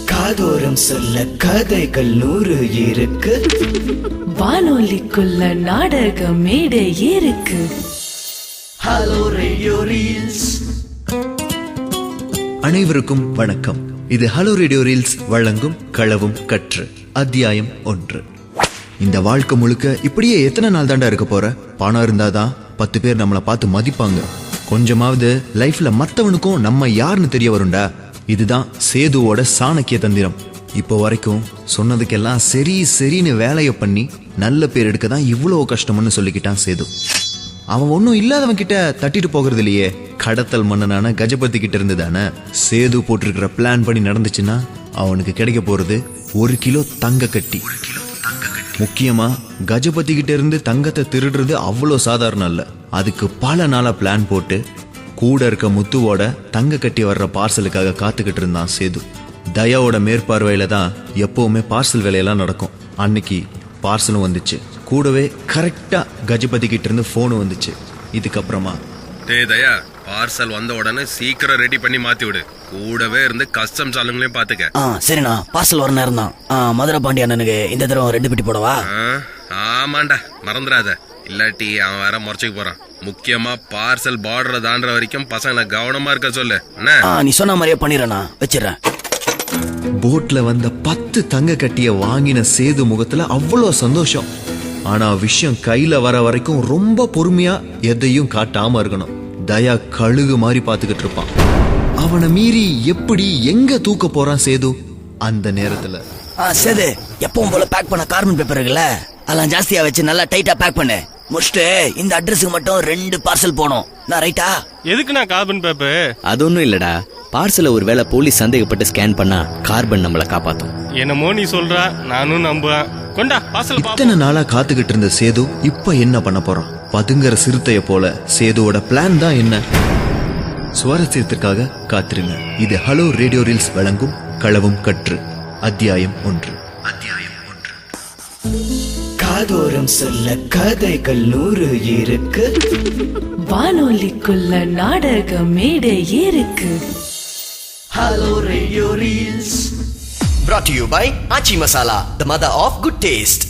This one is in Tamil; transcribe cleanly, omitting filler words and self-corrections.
காதோரம் சொல்ல கதைகள் 100 இருக்கு. வானொலிக்குள்ள நாடக மேடை இருக்கு. Hello radio reels. அனைவருக்கும் வணக்கம். இது ஹலோ ரேடியோ ரீல்ஸ் வழங்கும் களவும் கற்று அத்தியாயம் 1. இந்த வாழ்க்கை முழுக்க இப்படியே எத்தனை நாள் தாண்டா இருக்க போற? பணம் இருந்தாதான் 10 பேர் நம்மளை பார்த்து மதிப்பாங்க. கொஞ்சமாவது லைஃப்ல மத்தவனுக்கும் நம்ம யாருன்னு தெரிய வரும்டா. இதுதான் சேதுவோட சாணக்கிய தந்திரம். இப்போ வரைக்கும் சொன்னதுக்கெல்லாம் சரி சரின்னு வேலையை பண்ணி நல்ல பேர் எடுக்க தான் இவ்வளோ கஷ்டம்னு சொல்லிக்கிட்டான் சேது. அவன் ஒன்னும் இல்லாதவன் கிட்ட தட்டிட்டு போகிறது இல்லையே. கடத்தல் மன்னனான கஜபதி கிட்ட இருந்து தானே. சேது போட்டிருக்கிற பிளான் பண்ணி நடந்துச்சுன்னா அவனுக்கு கிடைக்க போறது 1 கிலோ தங்க கட்டி. முக்கியமா கஜபதி கிட்ட இருந்து தங்கத்தை திருடுறது அவ்வளோ சாதாரணம் இல்ல. அதுக்கு பல நாளா பிளான் போட்டு கூட இருக்க முத்துவோட தங்க கட்டி வர்ற பார்சலுக்காக காத்துக்கிட்டு இருந்தான் சேது. தயாவோட மேற்பார்வையில தான் எப்பவுமே பார்சல் வேலையெல்லாம் நடக்கும். அன்னைக்கு பார்சலும் வந்துச்சு. கூடவே கரெக்டா கஜபதி கிட்ட இருந்து போனும் வந்துச்சு. இதுக்கப்புறமா தயா பார்சல் வந்த உடனே சீக்கிரம் ரெடி பண்ணி மாத்தி விடு. கூடவே இருந்து கஸ்டம்ஸ் ஆளுங்களையும் பாத்துக்க. சரிண்ணா, பார்சல் வர நேரம் தான். மதுரை பாண்டி அண்ணனுக்கு இந்த தடவை 2 பெட்டி போடவா? ஆமாண்டா, மறந்துடாத. இல்லாட்டி அவன் வேற முறைச்சுக்கு போறான். முக்கியமா பார்சல் பார்டரை தாண்டுற வரைக்கும் பசங்களை கவனமா இருக்க சொல்லு. நீ சொன்ன மாதிரியே பண்ணிடுறேண்ணா, வச்சிடறேன். போட்ல வந்த 10 தங்க கட்டிய வாங்கின சேது முகத்துல அவ்வளோ சந்தோஷம். ஆனா விஷயம் கையில வர வரைக்கும் ரொம்ப பொறுமையா எதையும் காட்டாம இருக்கணும். தயா கழுகு மாதிரி பாத்துக்கிட்டு இருப்பான். அவனை மீறி எப்படி எங்க தூக்க போறான் சேது? அந்த நேரத்துல சேது, எப்பவும் போல பேக் பண்ண கார்பன் பேப்பர் இருக்குல்ல, அதெல்லாம் ஜாஸ்தியா வச்சு நல்லா டைட்டா பேக் பண்ணு. முடிச்சுட்டு இந்த அட்ரஸுக்கு மட்டும் 2 பார்சல் போனோம். நான் ரைட்டா? எதுக்குண்ணா கார்பன் பேப்பர்? அது ஒன்றும் இல்லடா. பார்சலை ஒருவேளை போலீஸ் சந்தேகப்பட்டு ஸ்கேன் பண்ணா கார்பன் நம்மளை காப்பாத்தும். என்னமோ நீ சொல்ற, நானும் நம்புறேன். கொண்டா பார்சல். இத்தனை நாளா காத்துக்கிட்டு இருந்த சேது இப்ப என்ன பண்ண போறான்? பதுங்குற சிறுத்தைய போல சேதுவோட பிளான் தான் என்ன? சுவாரஸ்யத்திற்காக காத்திருங்க. இது ஹலோ ரேடியோ ரீல்ஸ் வழங்கும் களவும் கற்று அத்தியாயம் 1. காதோரம் சொல்ல கதைகள் 100 இருக்கு. வானொலிக்குள்ள நாடக மேடை இருக்கு. Hello radio reels. Brought to you by Achi Masala, the mother of good taste.